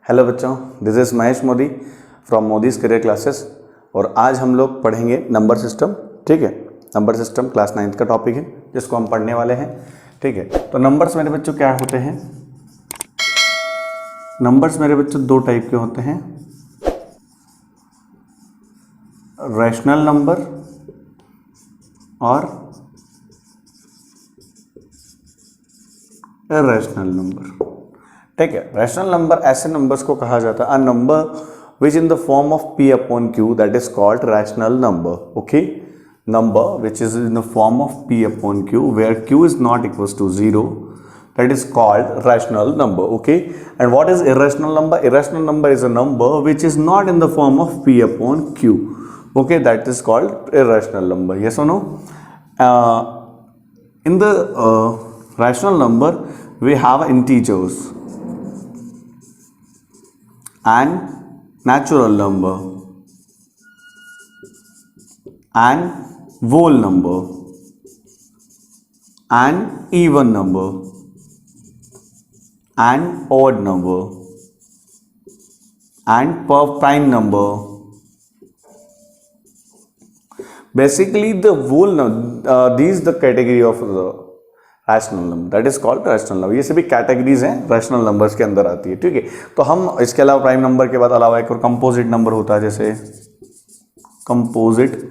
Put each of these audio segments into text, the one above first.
Hello बच्चों, this is Mahesh Modi from Modi's career classes. और आज हम लोग पढ़ेंगे नंबर सिस्टम। ठीक है, नंबर सिस्टम क्लास 9th का टॉपिक है जिसको हम पढ़ने वाले हैं। ठीक है, तो नंबर्स मेरे बच्चों क्या होते हैं? नंबर्स मेरे बच्चों दो टाइप के होते हैं, रैशनल नंबर और इरैशनल नंबर। ठीक है, रैशनल नंबर ऐसे नंबर्स को कहा जाता है a number which in the form of p upon q, that is called rational number. Okay, number which is in the form of p upon q where q is not equals to 0, that is called rational number. Okay, and what is irrational number? Irrational number is a number which is not in the form of p upon q. Okay, that is called irrational number. Yes or no? In the rational number we have integers and natural number and whole number and even number and odd number and prime number. Basically the whole these the category of the rational number, that is called rational number. ये सभी categories हैं rational numbers के अंदर आती है। ठीक है, तो हम इसके अलावा प्राइम नंबर के बाद अलावा एक और कंपोजिट नंबर होता है, जैसे कंपोजिट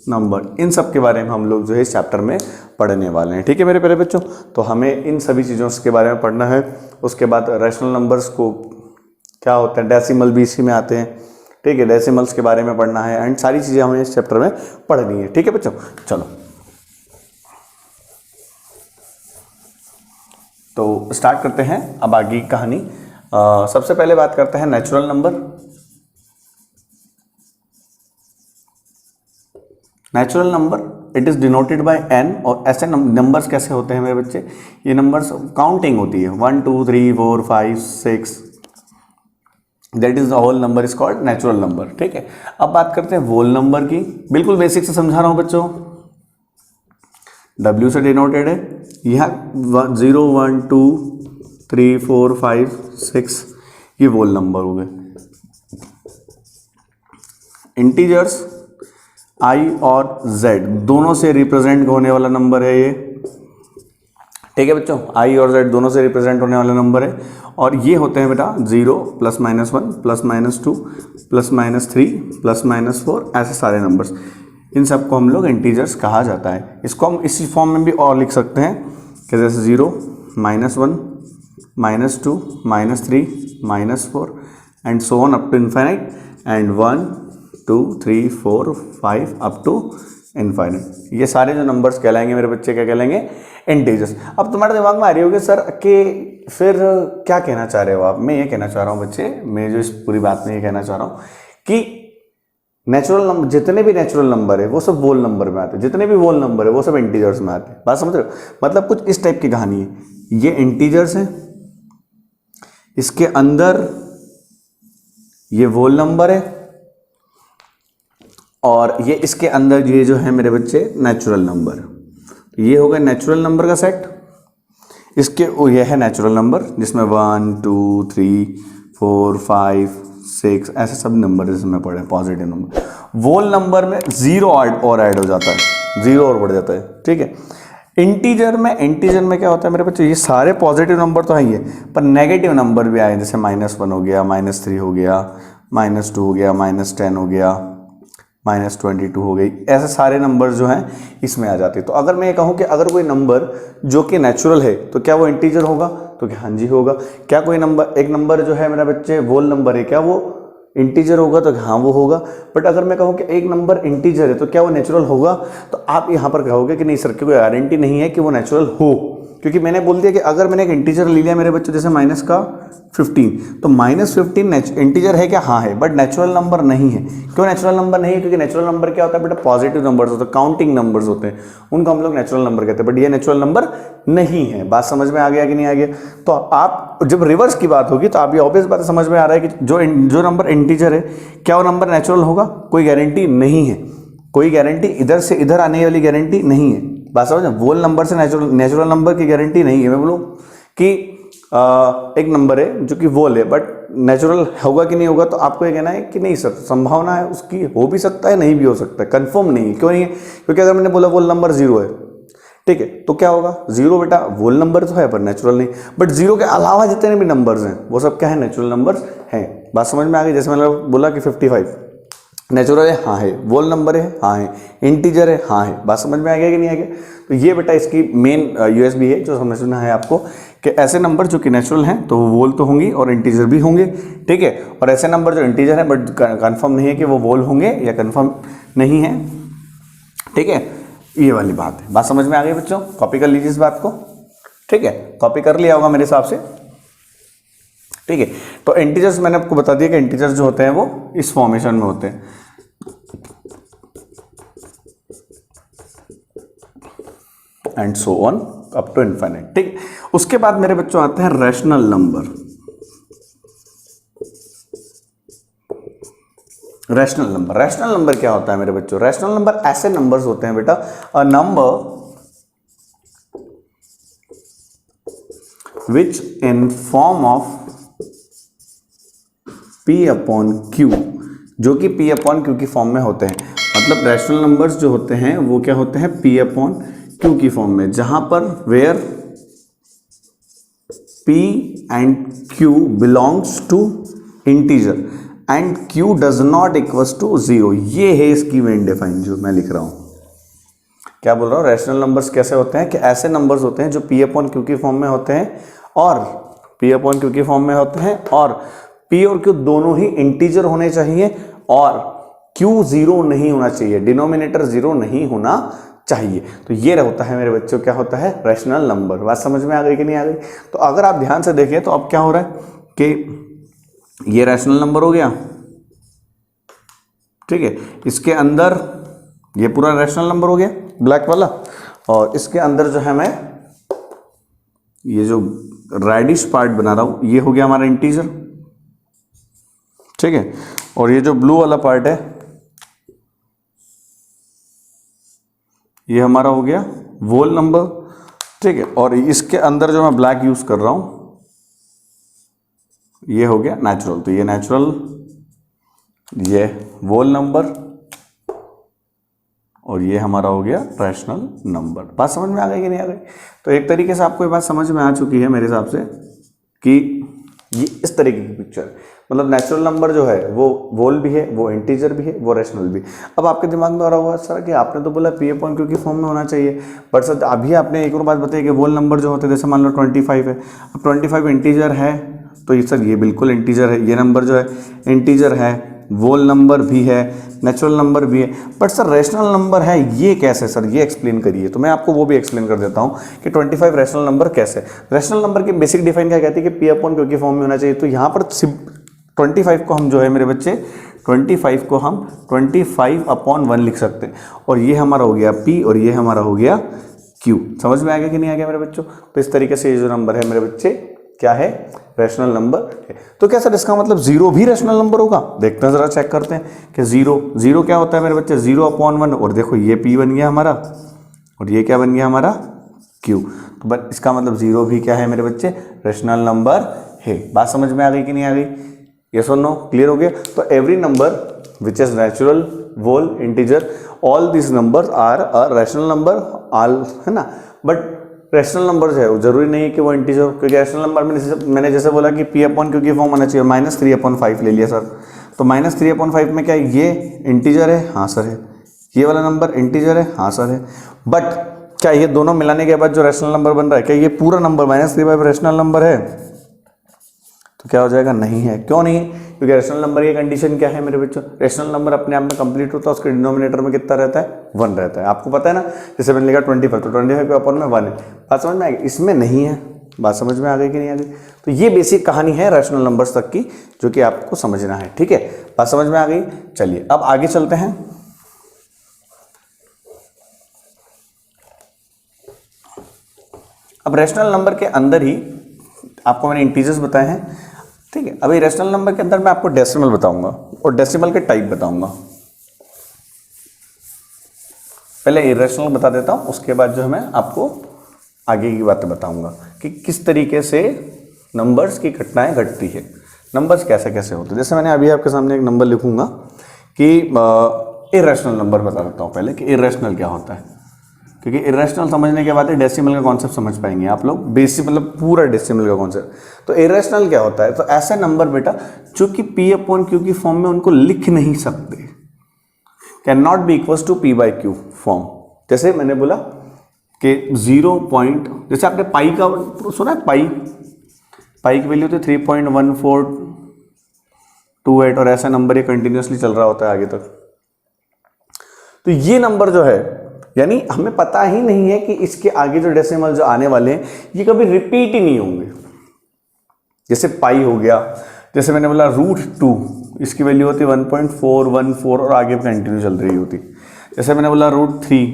नंबर। इन सब के बारे में हम लोग जो है इस चैप्टर में पढ़ने वाले हैं। ठीक है मेरे प्यारे बच्चों, तो हमें इन सभी चीज़ों के बारे में पढ़ना है। उसके बाद रैशनल नंबर्स को क्या होते हैं, डेसिमल भी इसी में आते हैं। ठीक है, डेसिमल्स के बारे में पढ़ना है एंड सारी चीज़ें हमें इस चैप्टर में पढ़नी है। ठीक है बच्चों, चलो तो स्टार्ट करते हैं अब आगे की कहानी। सबसे पहले बात करते हैं natural number. Natural number it is denoted by n। और ऐसे नंबर्स कैसे होते हैं मेरे बच्चे? ये नंबर्स काउंटिंग होती है 1 2 3 4 5 6, that is the whole number is called natural number. ठीक है, अब बात करते हैं होल नंबर की। बिल्कुल बेसिक से समझा रहा हूं बच्चों। W से डिनोटेड है, यह 0 1 2 3 4 5 6 ये होल नंबर हो गए। इंटीजर्स i और z दोनों से रिप्रेजेंट होने वाला नंबर है ये। ठीक है बच्चों, i और z दोनों से रिप्रेजेंट होने वाला नंबर है। और ये होते हैं बेटा 0 +-1 +-2 +-3 +-4, ऐसे सारे नंबर्स। इन सबको हम लोग इंटीजर्स कहा जाता है। इसको हम इसी फॉर्म में भी और लिख सकते हैं कि जैसे 0 -1 -2 -3 -4 and so on up to infinite and 1 2 3 4 5 up to infinite. ये सारे जो नंबर्स कहलाएंगे मेरे बच्चे क्या कहलाएंगे? इंटीजर्स। अब तुम्हारे दिमाग में आ रही होगी सर कि फिर क्या कहना चाह रहे हो आप? मैं ये कहना चाह रहा हूँ बच्चे, मैं जो इस पूरी बात में ये कहना चाह रहा हूँ कि नेचुरल नंबर, जितने भी नेचुरल नंबर है वो सब वोल नंबर में आते हैं, जितने भी वोल नंबर है वो सब इंटीजर्स में आते हैं। बात समझ रहे हो? मतलब कुछ इस टाइप की कहानी है। ये इंटीजर्स है, इसके अंदर ये वोल नंबर है और ये इसके अंदर ये जो है मेरे बच्चे नेचुरल नंबर। ये हो गया नेचुरल नंबर का सेट। इसके ये है नेचुरल नंबर जिसमें 1 2 3 4 5 6 ऐसे सब नंबर जिसमें पढ़े पॉजिटिव नंबर। वोल नंबर में 0 और ऐड हो जाता है, 0 और बढ़ जाता है। ठीक है, इंटीजर में क्या होता है मेरे बच्चे? ये सारे पॉजिटिव नंबर तो है ही है, पर नेगेटिव नंबर भी आए, जैसे -1 हो गया, -3 हो गया, -2 हो गया, -10 हो गया, -22 हो गई। ऐसे सारे नंबर जो हैं इसमें आ जाते हैं। तो अगर मैं ये कहूँ कि अगर कोई नंबर जो कि नेचुरल है तो क्या वो इंटीजर होगा? तो क्या हाँ जी होगा। क्या कोई नंबर, एक नंबर जो है मेरा बच्चे वोल नंबर है, क्या वो इंटीजर होगा? तो हाँ वो होगा। बट अगर मैं कहूँ कि एक नंबर इंटीजर है तो क्या वो नेचुरल होगा? तो आप यहाँ पर कहोगे कि नहीं सर, की कोई गारंटी नहीं है कि वो नेचुरल हो, क्योंकि मैंने बोल दिया कि अगर मैंने एक इंटीजर ले लिया मेरे बच्चों, जैसे -15, तो -15 इंटीजर है क्या? हाँ है, बट नेचुरल नंबर नहीं है। क्यों नेचुरल नंबर नहीं है? क्योंकि नेचुरल नंबर क्या होता है बेटा? पॉजिटिव नंबर्स होते हैं, काउंटिंग नंबर्स होते हैं, उनको हम लोग नेचुरल नंबर कहते हैं। बट ये नेचुरल नंबर नहीं है। बात समझ में आ गया कि नहीं आ गया? तो आप जब रिवर्स की बात होगी तो आप ये ऑब्वियस बात समझ में आ रहा है कि जो नंबर इंटीजर है क्या वो नंबर नेचुरल होगा? कोई गारंटी नहीं है। कोई गारंटी इधर से इधर आने वाली गारंटी नहीं है। बात समझ, वोल नंबर से नेचुरल नंबर की गारंटी नहीं है। मैं बोलूँ कि एक नंबर है जो कि वोल है, बट नेचुरल होगा कि नहीं होगा, तो आपको ये कहना है कि नहीं सर, संभावना है उसकी, हो भी सकता है नहीं भी हो सकता है, कंफर्म नहीं है। क्यों नहीं है? क्योंकि अगर मैंने बोला वोल नंबर 0 है, ठीक है, तो क्या होगा? 0 बेटा वोल नंबर तो है पर नेचुरल नहीं, बट 0 के अलावा जितने भी नंबर्स हैं वो सब क्या है? नेचुरल नंबर्स हैं। बात समझ में आ गई? जैसे मैंने बोला कि 55 नेचुरल है, हाँ है। वोल नंबर है, हाँ है। इंटीजर है, हाँ है। बात समझ में आ गया कि नहीं आ गया? तो ये बेटा इसकी मेन यूएसबी है जो समझना है आपको, कि ऐसे नंबर जो कि नेचुरल हैं तो वो वोल तो होंगी और इंटीजर भी होंगे, ठीक है, और ऐसे नंबर जो इंटीजर है बट कंफर्म नहीं है कि वो वोल होंगे या कंफर्म नहीं है, ठीक है, ये वाली बात है। बात समझ में आ गई बच्चों? कॉपी कर लीजिए इस बात को, ठीक है, कॉपी कर लिया होगा मेरे हिसाब से, ठीक है। तो इंटीजर्स मैंने आपको बता दिया कि इंटीजर्स जो होते हैं वो इस फॉर्मेशन में होते हैं, and so on up to infinite, ठीक। उसके बाद मेरे बच्चों आते हैं rational number. Rational number, rational number क्या होता है मेरे बच्चों? रैशनल नंबर ऐसे नंबर्स होते हैं बेटा, अ number which in form of P upon Q, जो कि P अपॉन Q की फॉर्म में होते हैं। मतलब रैशनल नंबर्स जो होते हैं वो क्या होते हैं? P अपॉन Q की फॉर्म में, जहां पर where P and Q belongs to integer and Q does not equals to 0। ये है इसकी मेन डिफाइन जो मैं लिख रहा हूं। क्या बोल रहा हूं? रैशनल नंबर्स कैसे होते हैं? कि ऐसे नंबर्स होते हैं जो P अपॉन Q की फॉर्म में होते हैं, और P अपॉन Q की फॉर्म में होते हैं, और P और Q दोनों ही इंटीजर होने चाहिए, और Q 0 नहीं होना चाहिए, डिनोमिनेटर 0 नहीं होना चाहिए। तो ये होता है मेरे बच्चों, क्या होता है? Rational number. बात समझ में आ गई कि नहीं आ गई? तो अगर आप ध्यान से देखें तो अब क्या हो रहा है कि ये रैशनल नंबर हो गया, ठीक है, इसके अंदर ये पूरा रैशनल नंबर हो गया ब्लैक वाला, और इसके अंदर जो है मैं ये जो रेडिश पार्ट बना रहा हूं ये हो गया हमारा इंटीजर, ठीक है, और ये जो ब्लू वाला पार्ट है ये हमारा हो गया वोल नंबर, ठीक है, और इसके अंदर जो मैं ब्लैक यूज कर रहा हूं ये हो गया नेचुरल। तो ये नेचुरल, ये वोल नंबर, और ये हमारा हो गया रैशनल नंबर। बात समझ में आ गई कि नहीं आ गई? तो एक तरीके से आपको ये बात समझ में आ चुकी है मेरे हिसाब से कि ये इस तरीके की पिक्चर, मतलब नेचुरल नंबर जो है वो वोल भी है, वो इंटीजर भी है, वो रैशनल भी। अब आपके दिमाग में आ रहा होगा सर कि आपने तो बोला P अपॉन Q की फॉर्म में होना चाहिए, बट सर अभी आपने एक और बात बताई कि वोल नंबर जो होते हैं, जैसे मान लो 25 है, अब 25 इंटीजर है, तो ये सर ये बिल्कुल इंटीजर है, ये नंबर जो है इंटीजर है, वोल नंबर भी है, नेचुरल नंबर भी है, बट सर रैशनल नंबर है, ये कैसे सर? ये एक्सप्लेन करिए। तो मैं आपको वो भी एक्सप्लेन कर देता हूँ कि 25 रैशनल नंबर कैसे। रैशनल नंबर की बेसिक डिफाइन क्या कहती है कि P अपॉन Q की फॉर्म में होना चाहिए। तो यहाँ पर 25 को हम जो है मेरे बच्चे 25 को हम 25 अपॉन 1 लिख सकते हैं, और ये हमारा हो गया P और ये हमारा हो गया Q। समझ में आ गया कि नहीं आ गया मेरे बच्चों? तो इस तरीके से ये जो नंबर है मेरे बच्चे क्या है? रैशनल नंबर है। तो क्या सर इसका मतलब 0 भी रैशनल नंबर होगा? देखते हैं, जरा चेक करते हैं कि 0 क्या होता है मेरे बच्चे? 0 अपॉन 1, और देखो ये P बन गया हमारा, और ये क्या बन गया हमारा? Q। तो बस इसका मतलब 0 भी क्या है मेरे बच्चे? रैशनल नंबर है। बात समझ में आ गई कि नहीं आ गई? यस और नो? क्लियर हो गया? तो every number which is natural, whole, integer, all this numbers are a rational number, all, है ना। बट रैशनल नंबर है वो जरूरी नहीं है कि वो इंटीजर, क्योंकि रैशनल नंबर में मैंने जैसे बोला कि P अपॉन Q की फॉर्म होना चाहिए, -3/5 ले लिया सर, तो -3/5 में क्या ये इंटीजर है? हाँ सर है। ये वाला नंबर इंटीजर है? हाँ सर है। बट क्या ये दोनों मिलाने के बाद जो रैशनल नंबर बन रहा है, क्या ये पूरा नंबर -3/5 रैशनल नंबर है? तो क्या हो जाएगा? नहीं है। क्यों नहीं है? क्योंकि रैशनल नंबर की कंडीशन क्या है मेरे बच्चों? रैशनल नंबर अपने आप में कंप्लीट होता है, उसके डिनोमिनेटर में कितना रहता है? 1 रहता है। आपको पता है ना, जैसे मैंने लिखा 25, तो 25 के अपॉन में 1 है। बात समझ में आ गई? इसमें नहीं है। बात समझ में आ गई कि नहीं आ गई? तो ये बेसिक कहानी है रैशनल नंबर्स तक की, जो कि आपको समझना है, ठीक है। बात समझ में आ गई? चलिए अब आगे चलते हैं। अब रैशनल नंबर के अंदर ही आपको मैंने इंटीजर्स बताए हैं, ठीक है। अभी रैशनल नंबर के अंदर मैं आपको डेसिमल बताऊंगा, और डेसिमल के टाइप बताऊंगा। पहले इरेशनल बता देता हूं, उसके बाद जो है मैं आपको आगे की बातें बताऊंगा कि किस तरीके से नंबर्स की घटनाएं घटती है। नंबर्स कैसे कैसे होते हैं, जैसे मैंने अभी आपके सामने एक नंबर लिखूंगा कि इरेशनल नंबर बता देता हूँ पहले कि इरेशनल क्या होता है, क्योंकि इरेशनल समझने के बाद ही डेसिमल का कॉन्सेप्ट समझ पाएंगे आप लोग, बेसिक मतलब पूरा डेसिमल का कॉन्सेप्ट। तो इरेशनल क्या होता है, तो ऐसे नंबर बेटा जो कि P/Q की फॉर्म में उनको लिख नहीं सकते, can not be equals to P/Q form. जैसे मैंने बोला कि 0 पॉइंट, जैसे आपने पाई का सुना है, पाई की वैल्यू तो 3.1428 और ऐसा नंबर ये कंटिन्यूसली चल रहा होता है आगे तक। तो ये नंबर जो है, यानी हमें पता ही नहीं है कि इसके आगे जो डेसिमल जो आने वाले हैं ये कभी रिपीट ही नहीं होंगे। जैसे पाई हो गया, जैसे मैंने बोला √2, इसकी वैल्यू होती 1.414 और आगे कंटिन्यू चल रही होती। जैसे मैंने बोला √3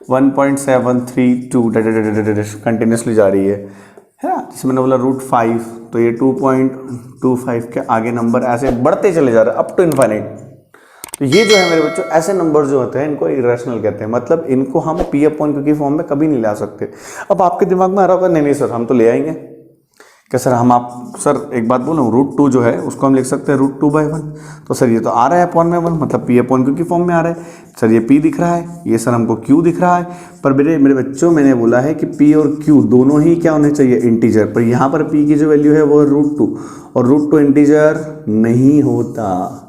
1.732 कंटिन्यूसली जा रही है ना। जैसे मैंने बोला √5, तो ये 2.25 के आगे नंबर ऐसे बढ़ते चले जा रहे हैं अप टू इनफाइनाइट। तो ये जो है मेरे बच्चों ऐसे नंबर जो होते हैं इनको इरेशनल कहते हैं, मतलब इनको हम P/Q की फॉर्म में कभी नहीं ला सकते। अब आपके दिमाग में आ रहा होगा नहीं सर हम तो ले आएंगे, क्या सर सर एक बात बोलूं, √2 जो है उसको हम लिख सकते हैं √2/1, तो सर ये तो आ रहा है अपॉन में 1, मतलब P/Q की फॉर्म में आ रहा है। सर ये P दिख रहा है, ये सर हमको Q दिख रहा है, पर मेरे बच्चों मैंने बोला है कि P और Q दोनों ही क्या होने चाहिए, इंटीजर। पर यहाँ पर P की जो वैल्यू है वो √2 और √2 इंटीजर नहीं होता।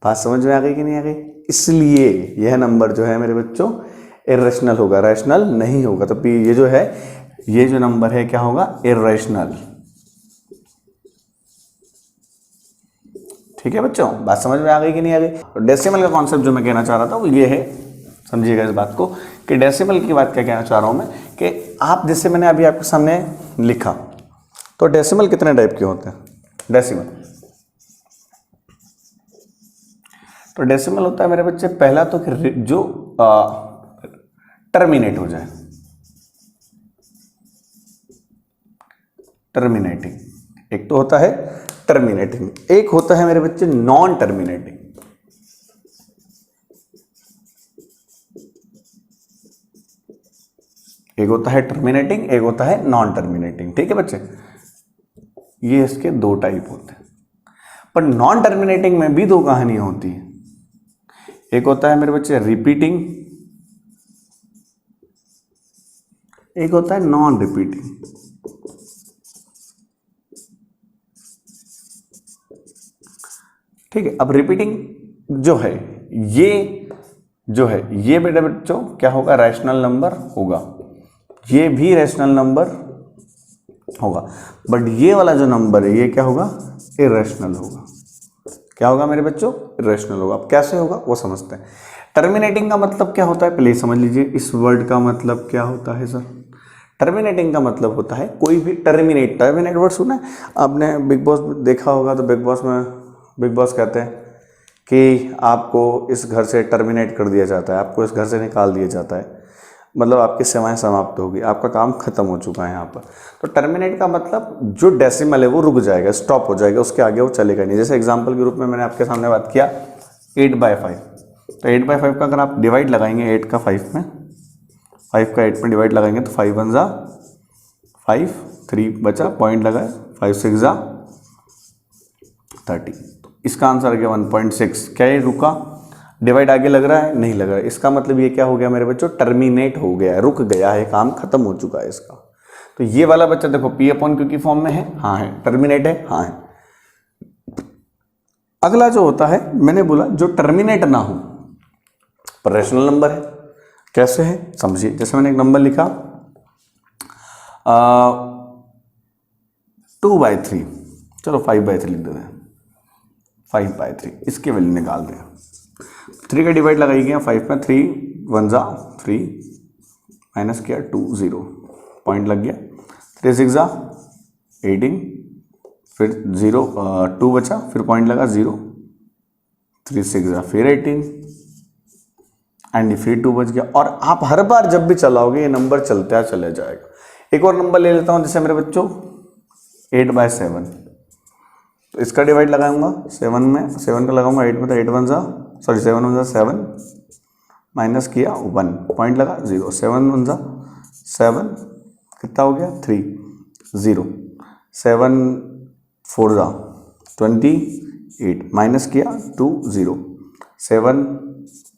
बात समझ में आ गई कि नहीं आ गई? इसलिए यह नंबर जो है मेरे बच्चों इरेशनल होगा, रैशनल नहीं होगा। तो ये जो है, ये जो नंबर है क्या होगा, इरेशनल। ठीक है बच्चों, बात समझ में आ गई कि नहीं आ गई? तो डेसिमल का कॉन्सेप्ट जो मैं कहना चाह रहा था वो ये है, समझिएगा इस बात को कि डेसिमल की बात क्या कहना चाह रहा हूं मैं, कि आप जैसे मैंने अभी आपके सामने लिखा, तो डेसिमल कितने टाइप के होते हैं? डेसिमल होता है मेरे बच्चे, पहला तो जो टर्मिनेट हो जाए, टर्मिनेटिंग। एक तो होता है टर्मिनेटिंग, एक होता है मेरे बच्चे नॉन टर्मिनेटिंग। एक होता है टर्मिनेटिंग, एक होता है नॉन टर्मिनेटिंग। ठीक है बच्चे, ये इसके दो टाइप होते हैं। पर नॉन टर्मिनेटिंग में भी दो कहानियां होती हैं। एक होता है मेरे बच्चे रिपीटिंग, एक होता है नॉन रिपीटिंग। ठीक है, अब रिपीटिंग जो है ये बेटा बच्चों क्या होगा, रैशनल नंबर होगा। ये भी रैशनल नंबर होगा, बट ये वाला जो नंबर है ये क्या होगा, इरेशनल होगा। क्या होगा मेरे बच्चों, इरेशनल होगा। अब कैसे होगा वो समझते हैं। टर्मिनेटिंग का मतलब क्या होता है, प्लीज समझ लीजिए। इस वर्ड का मतलब क्या होता है सर? टर्मिनेटिंग का मतलब होता है कोई भी टर्मिनेट वर्ड सुना है आपने, बिग बॉस देखा होगा, तो बिग बॉस कहते हैं कि आपको इस घर से टर्मिनेट कर दिया जाता है, आपको इस घर से निकाल दिया जाता है, मतलब आपकी सेवाएं समाप्त होगी, आपका काम खत्म हो चुका है यहाँ पर। तो टर्मिनेट का मतलब जो डेसिमल है वो रुक जाएगा, स्टॉप हो जाएगा, उसके आगे वो चलेगा नहीं। जैसे एग्जांपल के रूप में मैंने आपके सामने बात किया 8/5, तो 8/5 का अगर आप डिवाइड लगाएंगे 8 का 5 में, 5 का 8 में डिवाइड लगाएंगे तो 5 1 जा 5, 3 बचा, पॉइंट लगाए, 5 6 जा 30। तो इसका आंसर आ गया 1.6। क्या ये रुका? डिवाइड आगे लग रहा है? नहीं लग रहा है। इसका मतलब ये क्या हो गया मेरे बच्चों, टर्मिनेट हो गया है, रुक गया है, काम खत्म हो चुका है इसका। तो ये वाला बच्चा देखो P/Q की फॉर्म में है, हाँ है। टर्मिनेट है, हाँ है। अगला जो होता है, मैंने बोला जो टर्मिनेट ना हो पर रैशनल नंबर है। कैसे है समझिए। जैसे मैंने एक नंबर लिखा 2/3, चलो 5/3 लिख देते हैं, 5/3 इसकी वैल्यू निकाल दें। 3 का डिवाइड लगाई गया 5 में, 3 1 जा 3, माइनस किया 2 0, पॉइंट लग गया, 3 6 जा 18, फिर 0 2 बचा, फिर पॉइंट लगा 0, 3 6 जा फिर 18 एंड फिर 2 बच गया। और आप हर बार जब भी चलाओगे ये नंबर चलता चला जाएगा। एक और नंबर ले लेता हूं, जैसे मेरे बच्चों 8/7, तो इसका डिवाइड लगाऊंगा 7 में, 7 का लगाऊंगा 8 में, तो 8 1 जा 7 1 जा 7, माइनस किया 1, पॉइंट लगा 0, 7 1 जा 7, कितना हो गया 3 0, 7 4 जा 28, माइनस किया 2 0, 7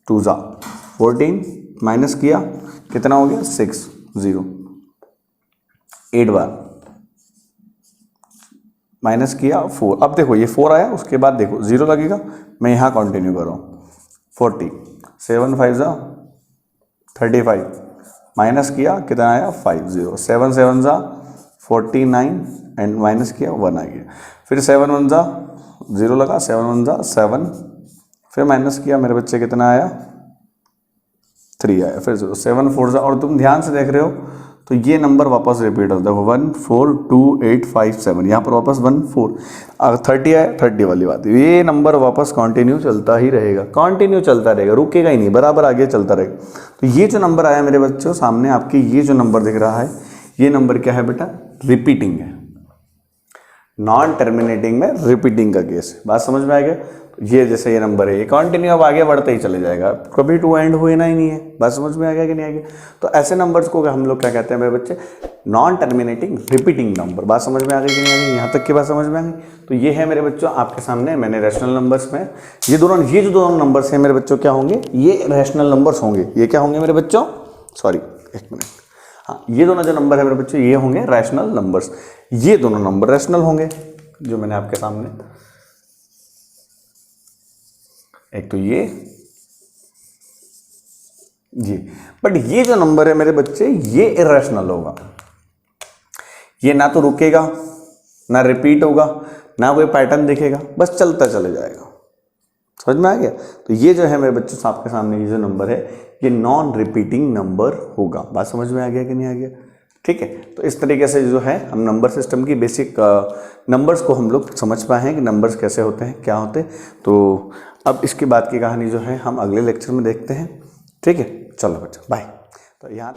2 जा 14, माइनस किया कितना हो गया 6 0, 8 बार माइनस किया 4। अब देखो ये 4 आया, उसके बाद देखो 0 लगेगा, मैं यहाँ कंटिन्यू कर रहा हूँ 40, 7 5 जा 35, माइनस किया कितना आया 5 0, 7 7 जा 49 एंड माइनस किया 1 आ गया, फिर 7 1 जा 0 लगा, 7 1 जा 7, फिर माइनस किया मेरे बच्चे कितना आया 3 आया, फिर 0, 7 4 जा, और तुम ध्यान से देख रहे हो तो ये नंबर वापस रिपीट होता है 1 4 2 8 5 7, यहाँ पर वापस 1 4, अगर 30 आया 30 वाली बात है, ये नंबर वापस कंटिन्यू चलता ही रहेगा, कंटिन्यू चलता रहेगा, रुकेगा ही नहीं, बराबर आगे चलता रहेगा। तो ये जो नंबर आया मेरे बच्चों सामने आपके, ये जो नंबर दिख रहा है ये नंबर क्या है बेटा, रिपीटिंग है, नॉन टर्मिनेटिंग में रिपीटिंग का केस है। बात समझ में आ गया? तो ये जैसे ये नंबर है ये कंटिन्यू अब आगे बढ़ते ही चले जाएगा, कभी टू एंड हुए ना ही नहीं है। बात समझ में आ गया कि नहीं आ गया? तो ऐसे नंबर्स को हम लोग क्या कहते हैं मेरे बच्चे, नॉन टर्मिनेटिंग रिपीटिंग नंबर। बात समझ में आ गई कि नहीं आ गई? यहाँ तक की बात समझ में आ गई? तो ये है मेरे बच्चों आपके सामने, मैंने रैशनल नंबर्स में ये जो दोनों नंबर्स हैं मेरे बच्चों क्या होंगे, ये रैशनल नंबर्स होंगे। ये क्या होंगे मेरे बच्चों, सॉरी एक मिनट, हाँ ये दोनों जो नंबर है मेरे बच्चों ये होंगे रैशनल नंबर्स, ये दोनों नंबर रैशनल होंगे जो मैंने आपके सामने, एक तो ये जी, बट ये जो नंबर है मेरे बच्चे ये इरेशनल होगा, ये ना तो रुकेगा ना रिपीट होगा ना कोई पैटर्न दिखेगा, बस चलता चले जाएगा। समझ में आ गया? तो ये जो है मेरे बच्चों आपके सामने ये जो नंबर है ये नॉन रिपीटिंग नंबर होगा। बात समझ में आ गया कि नहीं आ गया? ठीक है, तो इस तरीके से जो है हम नंबर सिस्टम की बेसिक नंबर्स को हम लोग समझ पाए हैं कि नंबर्स कैसे होते हैं, क्या होते हैं। तो अब इसके बाद की कहानी जो है हम अगले लेक्चर में देखते हैं। ठीक है, चलो बच्चों बाय। तो यहाँ